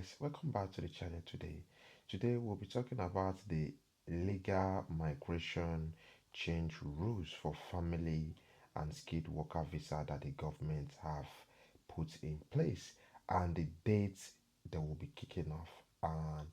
guys, welcome back to the channel today. Today we'll be talking about the legal migration change rules for family and skilled worker visa that the government have put in place and the dates that will be kicking off. And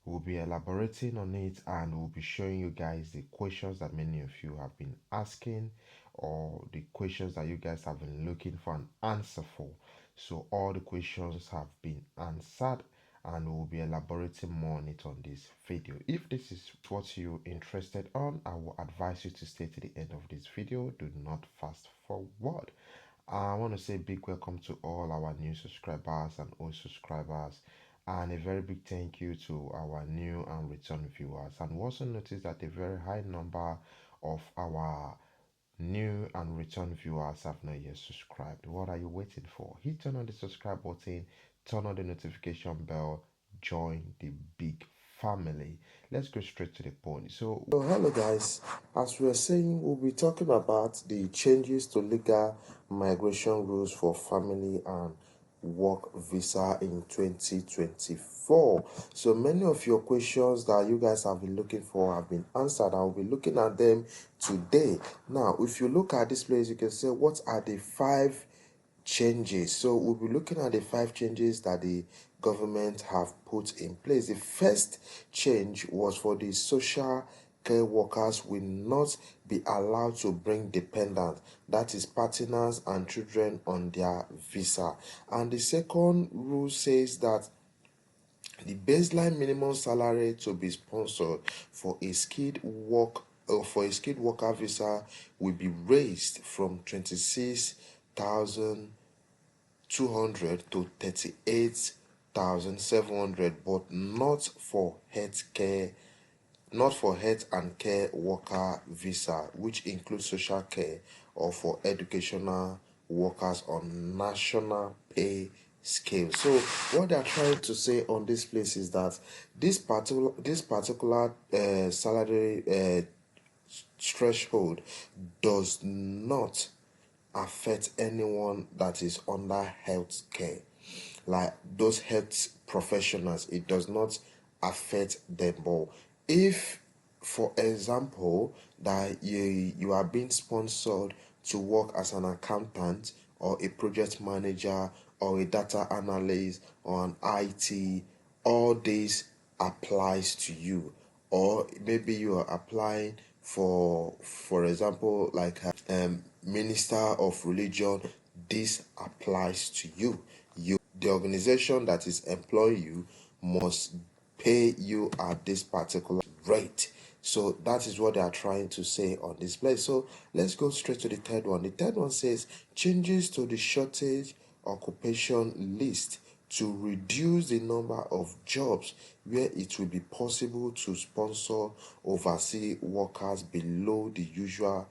we'll be elaborating on it and we'll be showing you guys the questions that many of you have been asking or the questions that you guys have been looking for an answer for. So all the questions have been answered and we'll be elaborating more on it on this video. If this is what you're interested on, I will advise you to stay to the end of this video. Do not fast forward. I want to say a big welcome to all our new subscribers and old subscribers, and a very big thank you to our new and return viewers. And we also notice that a very high number of our new and return viewers have not yet subscribed. What are you waiting for? Hit on the subscribe button, turn on the notification bell, join the big family. Let's go straight to the point. So hello guys, as we were saying, we'll be talking about the changes to legal migration rules for family and work visa in 2024. So many of your questions that you guys have been looking for have been answered. I'll be looking at them today. Now, if you look at this place, you can say what are the 5 changes. So we'll be looking at the 5 changes that the government have put in place. The first change was for the social care workers will not be allowed to bring dependents, that is partners and children, on their visa. And the second rule says that the baseline minimum salary to be sponsored for a skilled worker visa will be raised from 26,200 to 38,700, but not for health and care worker visa, which includes social care, or for educational workers on national pay scale. So what they're trying to say on this place is that this particular salary threshold does not affect anyone that is under health care, like those health professionals. It does not affect them. But if, for example, that you are being sponsored to work as an accountant or a project manager or a data analyst or an IT, all this applies to you. Or maybe you are applying for example, like a minister of religion, this applies to you. The organization that is employing you must pay you at this particular rate. So that is what they are trying to say on this place. So let's go straight to the third one. The third one says changes to the shortage occupation list to reduce the number of jobs where it will be possible to sponsor overseas workers below the usual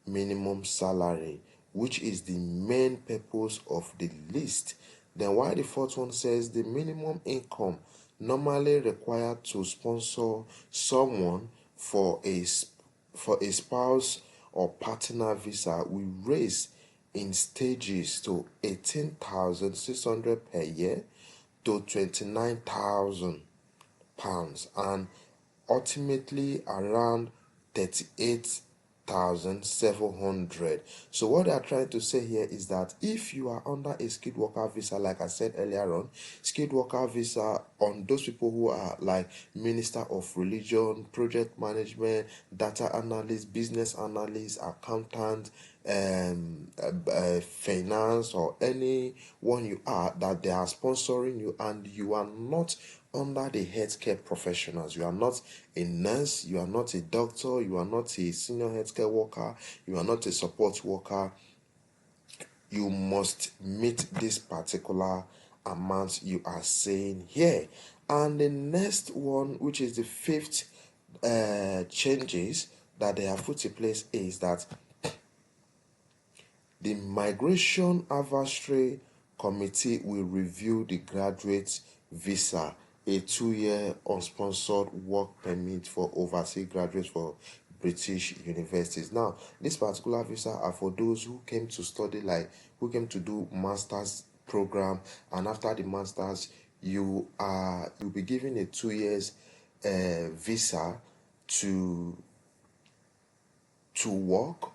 minimum salary, which is the main purpose of the list. Then while the fourth one says the minimum income normally required to sponsor someone for a spouse or partner visa will raise in stages to 18,600 per year to 29,000 pounds and ultimately around 38,700. So what they are trying to say here is that if you are under a skilled worker visa, like I said earlier on, skilled worker visa on those people who are like minister of religion, project management, data analyst, business analyst, accountant, finance, or anyone you are, that they are sponsoring you and you are not under the healthcare professionals. You are not a nurse, you are not a doctor, you are not a senior healthcare worker, you are not a support worker. You must meet this particular amount you are saying here. And the next one, which is the fifth changes that they have put in place, is that the Migration Advisory Committee will review the graduate visa, a 2-year unsponsored work permit for overseas graduates for British universities. Now, this particular visa are for those who came to study, like who came to do master's program, and after the master's you'll be given a 2 years visa to work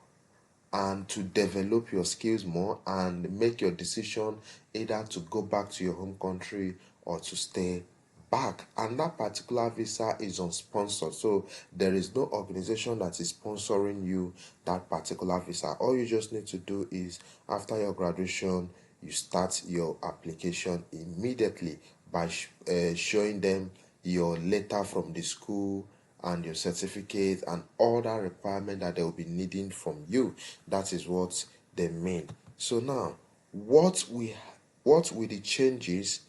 and to develop your skills more and make your decision either to go back to your home country or to stay back. And that particular visa is unsponsored, so there is no organization that is sponsoring you that particular visa. All you just need to do is, after your graduation, you start your application immediately by showing them your letter from the school and your certificate and all that requirement that they will be needing from you. That is what they mean. So now, what will the changes,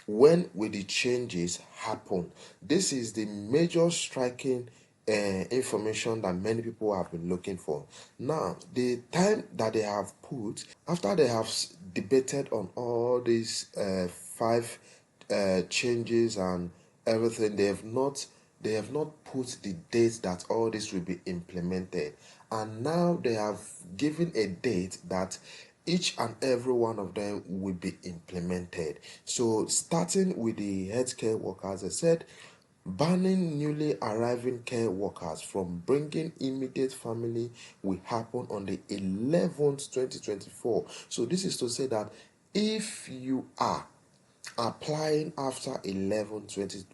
when will the changes happen? This is the major striking information that many people have been looking for. Now, the time that they have put, after they have debated on all these five changes and everything, they have not put the date that all this will be implemented. And now they have given a date that each and every one of them will be implemented. So starting with the healthcare workers, they said banning newly arriving care workers from bringing immediate family will happen on the 11th 2024. So this is to say that if you are applying after 11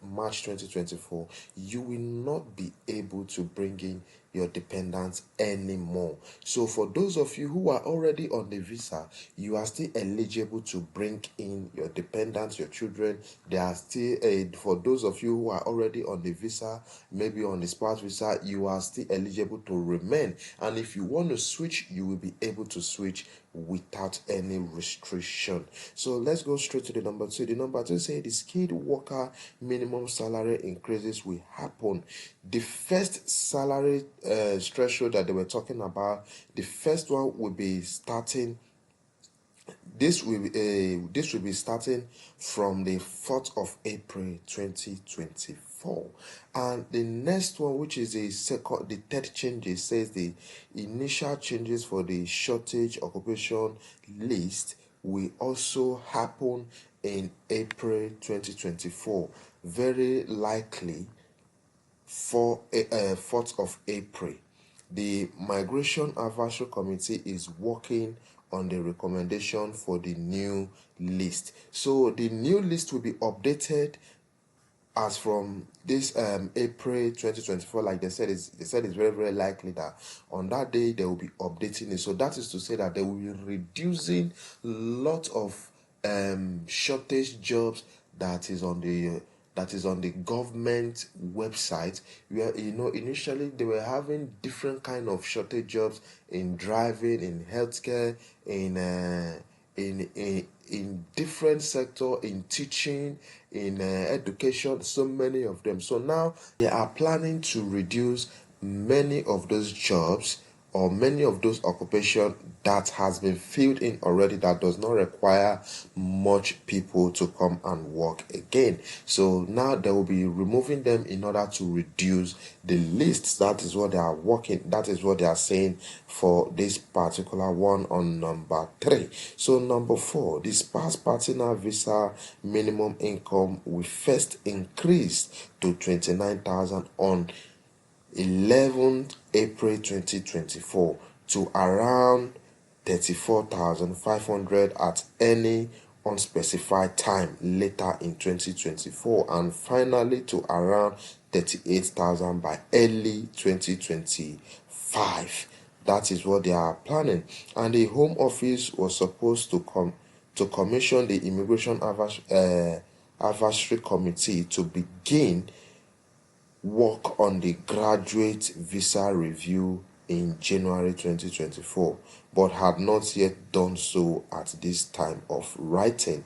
March 2024, you will not be able to bring in your dependents anymore. So for those of you who are already on the visa, you are still eligible to bring in your dependents, your children. They are still for those of you who are already on the visa, maybe on the spouse visa, you are still eligible to remain. And if you want to switch, you will be able to switch without any restriction. So let's go straight to the number two. The number two says the skilled worker minimum salary increases will happen. The first salary threshold that they were talking about, the first one will be starting. This will be starting from the 4th of April 2024. And the next one, which is the third change, says the initial changes for the shortage occupation list will also happen in April 2024. Very likely for 4th of April. The Migration Advisory Committee is working on the recommendation for the new list. So the new list will be updated as from this April 2024. Like they said it's very, very likely that on that day they will be updating it. So that is to say that they will be reducing lot of shortage jobs that is on the government website, where initially they were having different kind of shortage jobs in driving, in healthcare, in different sector, in teaching, in education, so many of them. So now they are planning to reduce many of those jobs or many of those occupations that has been filled in already, that does not require much people to come and work again. So now they will be removing them in order to reduce the lists. That is what they are working, that is what they are saying for this particular one on number 3. So number 4, the spouse partner visa minimum income will first increase to 29,000 on 11th April 2024 to around 34,500 at any unspecified time later in 2024, and finally to around 38,000 by early 2025. That is what they are planning. And the Home Office was supposed to commission the Immigration Advisory Committee to begin work on the graduate visa review in January 2024, but had not yet done so at this time of writing,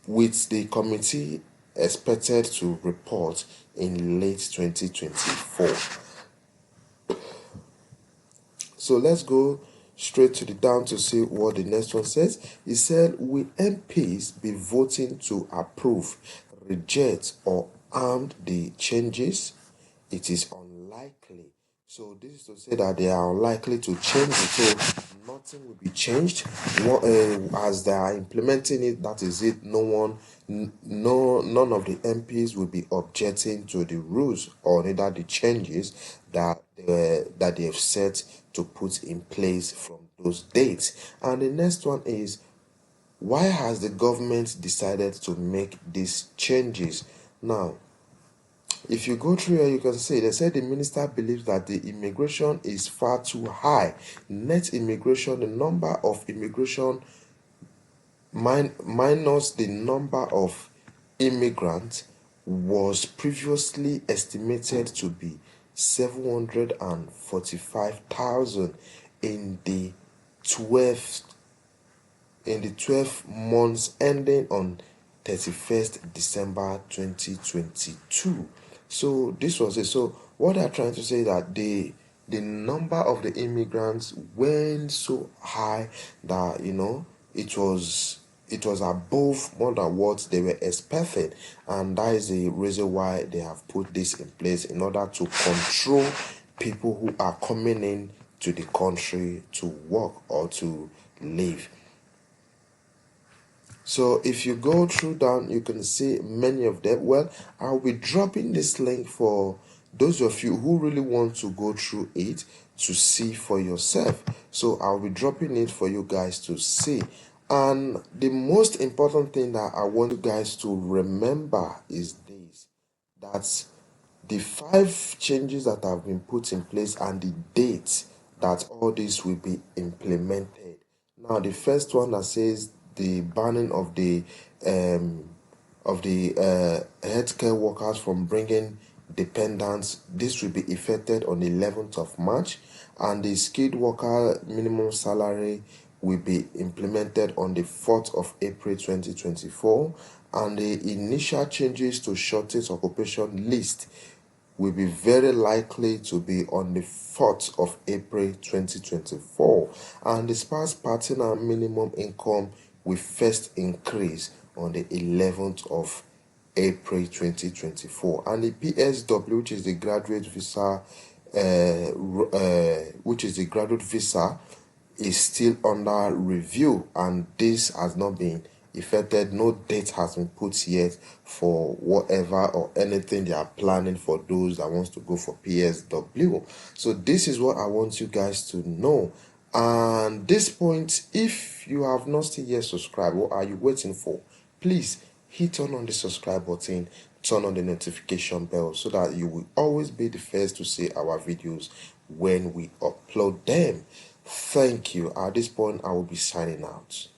with the committee expected to report in late 2024. So let's go straight to the down to see what the next one says. It said, will MPs be voting to approve, reject, or armed the changes? It is unlikely So this is to say that they are unlikely to change it. So nothing will be changed. As they are implementing it, that is it. None of the MPs will be objecting to the rules or neither the changes that they have set to put in place from those dates. And the next one is, why has the government decided to make these changes? Now, if you go through here, you can see they said the minister believes that the immigration is far too high. Net immigration, the number of immigration minus the number of immigrants, was previously estimated to be 745,000 in the 12th in the 12 months ending on 31st December 2022. So this was it. So what they're trying to say is that the number of the immigrants went so high that it was above more than what they were expecting, and that is the reason why they have put this in place in order to control people who are coming in to the country to work or to live. So if you go through down, you can see many of them. Well, I'll be dropping this link for those of you who really want to go through it to see for yourself. So I'll be dropping it for you guys to see. And the most important thing that I want you guys to remember is this: that the 5 changes that have been put in place and the date that all this will be implemented. Now, the first one that says the banning of the healthcare workers from bringing dependents. This will be effected on the 11th of March, and the skilled worker minimum salary will be implemented on the 4th of April 2024, and the initial changes to shortest occupation list will be very likely to be on the 4th of April 2024, and the spouse partner minimum income will first increase on the 11th of April 2024, and the PSW, which is the graduate visa, is still under review, and this has not been effected. No date has been put yet for whatever or anything they are planning for those that wants to go for PSW. So this is what I want you guys to know. And this point, if you have not still yet subscribed, what are you waiting for? Please hit on the subscribe button, turn on the notification bell so that you will always be the first to see our videos when we upload them. Thank you. At this point, I will be signing out.